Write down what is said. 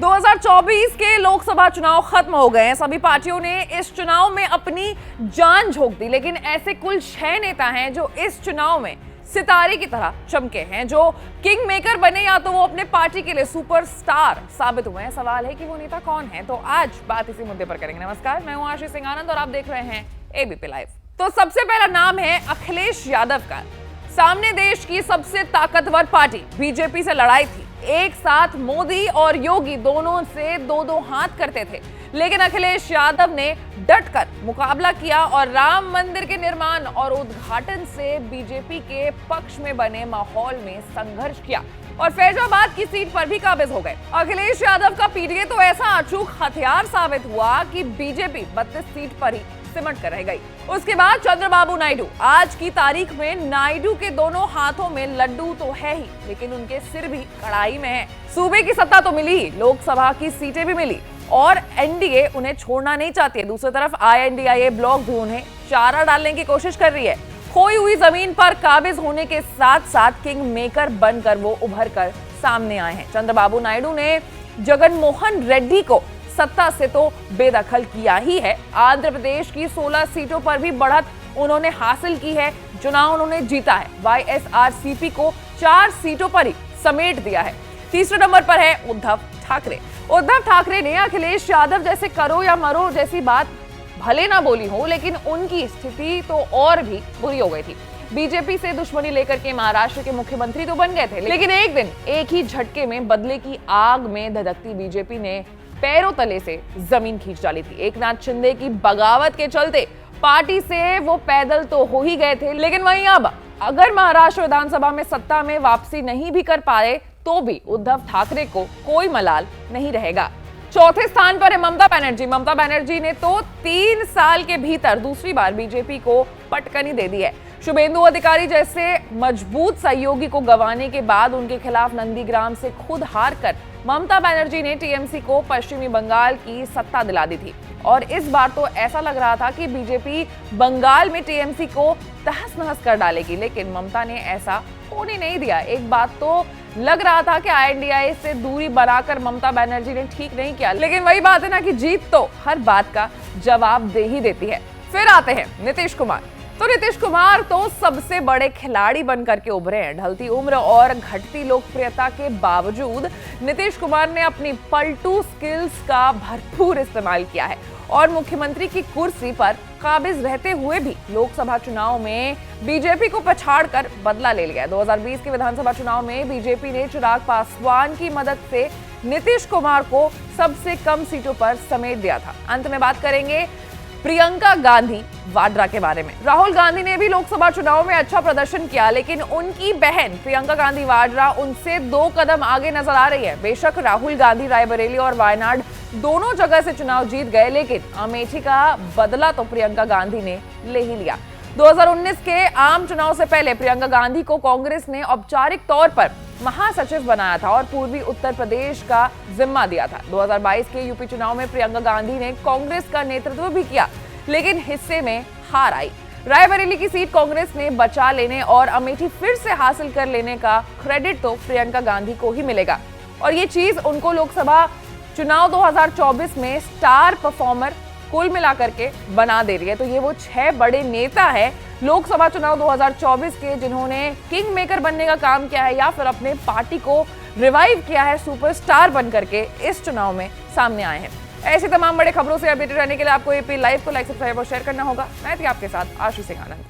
2024 के लोकसभा चुनाव खत्म हो गए हैं। सभी पार्टियों ने इस चुनाव में अपनी जान झोंक दी, लेकिन ऐसे कुल 6 नेता हैं जो इस चुनाव में सितारे की तरह चमके हैं, जो किंग मेकर बने या तो वो अपने पार्टी के लिए सुपरस्टार साबित हुए हैं। सवाल है कि वो नेता कौन है, तो आज बात इसी मुद्दे पर करेंगे। नमस्कार, मैं हूं आशीष सिंह आनंद और आप देख रहे हैं एबीपी लाइव। तो सबसे पहला नाम है अखिलेश यादव का। सामने देश की सबसे ताकतवर पार्टी बीजेपी से लड़ाई थी। एक साथ मोदी और योगी दोनों से दो हाथ करते थे, लेकिन अखिलेश यादव ने डटकर मुकाबला किया और राम मंदिर के निर्माण और उद्घाटन से बीजेपी के पक्ष में बने माहौल में संघर्ष किया और फैजाबाद की सीट पर भी काबिज हो गए। अखिलेश यादव का पीडीए तो ऐसा अचूक हथियार साबित हुआ कि बीजेपी 32 सीट पर ही सिमट कर रह गई। उसके बाद चंद्रबाबू नायडू। आज की तारीख में नायडू के दोनों हाथों में लड्डू तो है ही, लेकिन उनके सिर भी कड़ाई में है। सूबे की सत्ता तो मिली ही, लोकसभा की सीटें भी मिली और एनडीए उन्हें छोड़ना नहीं चाहती है। दूसरी तरफ आईएनडीआईए ब्लॉक भी उन्हें चारा डालने की कोशिश कर रही है। खोई हुई जमीन पर काबिज होने के साथ साथ किंग मेकर बनकर वो उभर कर सामने आए हैं। चंद्रबाबू नायडू ने जगनमोहन रेड्डी को सत्ता से तो बेदखल किया ही है, आंध्र प्रदेश की 16 सीटों पर भी बढ़त उन्होंने हासिल की है। चुनाव उन्होंने जीता है। वाईएसआरसीपी को 4 सीटों पर ही समेट दिया है। तीसरे नंबर पर है उद्धव ठाकरे। उद्धव ठाकरे ने अखिलेश यादव जैसे करो या मरो जैसी बात भले ना बोली हो, लेकिन उनकी स्थिति तो और भी बुरी हो गई थी। बीजेपी से दुश्मनी लेकर के महाराष्ट्र के मुख्यमंत्री तो बन गए थे, लेकिन एक दिन एक ही झटके में बदले की आग में धधकती बीजेपी ने पैरों तले से जमीन खींच डाली थी। एकनाथ शिंदे की बगावत के चलते पार्टी से वो पैदल तो हो ही गए थे, लेकिन वहीं अब अगर महाराष्ट्र विधानसभा में सत्ता में वापसी नहीं भी कर पाए तो भी उद्धव ठाकरे को कोई मलाल नहीं रहेगा। चौथे स्थान पर है ममता बनर्जी। ममता बनर्जी ने तो 3 साल के भीतर दूसरी बार बीजेपी को पटकनी दे दी है। शुभेंदु अधिकारी जैसे मजबूत सहयोगी को गंवाने के बाद उनके खिलाफ नंदीग्राम से खुद हार कर ममता बनर्जी ने टीएमसी को पश्चिमी बंगाल की सत्ता दिला दी थी और इस बार तो ऐसा लग रहा था कि बीजेपी बंगाल में टीएमसी को तहस नहस कर डालेगी, लेकिन ममता ने ऐसा होने नहीं दिया। एक बात तो लग रहा था कि आईएनडीआईए से दूरी बनाकर ममता बनर्जी ने ठीक नहीं किया, लेकिन वही बात है ना कि जीत तो हर बात का जवाब दे ही देती है। फिर आते हैं नीतीश कुमार। तो नीतीश कुमार तो सबसे बड़े खिलाड़ी बनकर के उभरे हैं। ढलती उम्र और घटती लोकप्रियता के बावजूद नीतीश कुमार ने अपनी पलटू स्किल्स का भरपूर इस्तेमाल किया है और मुख्यमंत्री की कुर्सी पर काबिज रहते हुए भी लोकसभा चुनाव में बीजेपी को पछाड़कर बदला ले लिया। 2020 के विधानसभा चुनाव में बीजेपी ने चिराग पासवान की मदद से नीतीश कुमार को सबसे कम सीटों पर समेट दिया था। अंत में बात करेंगे प्रियंका गांधी वाड्रा के बारे में। राहुल गांधी ने भी लोकसभा चुनाव में अच्छा प्रदर्शन किया, लेकिन उनकी बहन प्रियंका गांधी वाड्रा उनसे 2 कदम आगे नजर आ रही है। बेशक राहुल गांधी रायबरेली और वायनाड दोनों जगह से चुनाव जीत गए, लेकिन अमेठी का बदला तो प्रियंका गांधी ने ले ही लिया। 2019 के आम चुनाव से पहले प्रियंका गांधी को कांग्रेस ने औपचारिक तौर पर महासचिव बनाया था और पूर्वी उत्तर प्रदेश का जिम्मा दिया था। 2022 के यूपी चुनाव में प्रियंका गांधी ने कांग्रेस का नेतृत्व भी किया, लेकिन हिस्से में हार आई। रायबरेली की सीट कांग्रेस ने बचा लेने और अमेठी फिर से हासिल कर लेने का क्रेडिट तो प्रियंका गांधी को ही मिलेगा और ये चीज उनको लोकसभा चुनाव 2024 में स्टार परफॉर्मर कुल मिलाकर के बना दे रही है। तो ये वो 6 बड़े नेता हैं लोकसभा चुनाव 2024 के, जिन्होंने किंग मेकर बनने का काम किया है या फिर अपने पार्टी को रिवाइव किया है, सुपरस्टार बनकर के इस चुनाव में सामने आए हैं। ऐसी तमाम बड़े खबरों से अपडेटेड रहने के लिए आपको एबीपी लाइव को लाइक, सब्सक्राइब और शेयर करना होगा। मैं थी आपके साथ आशीष सिंह आनंद।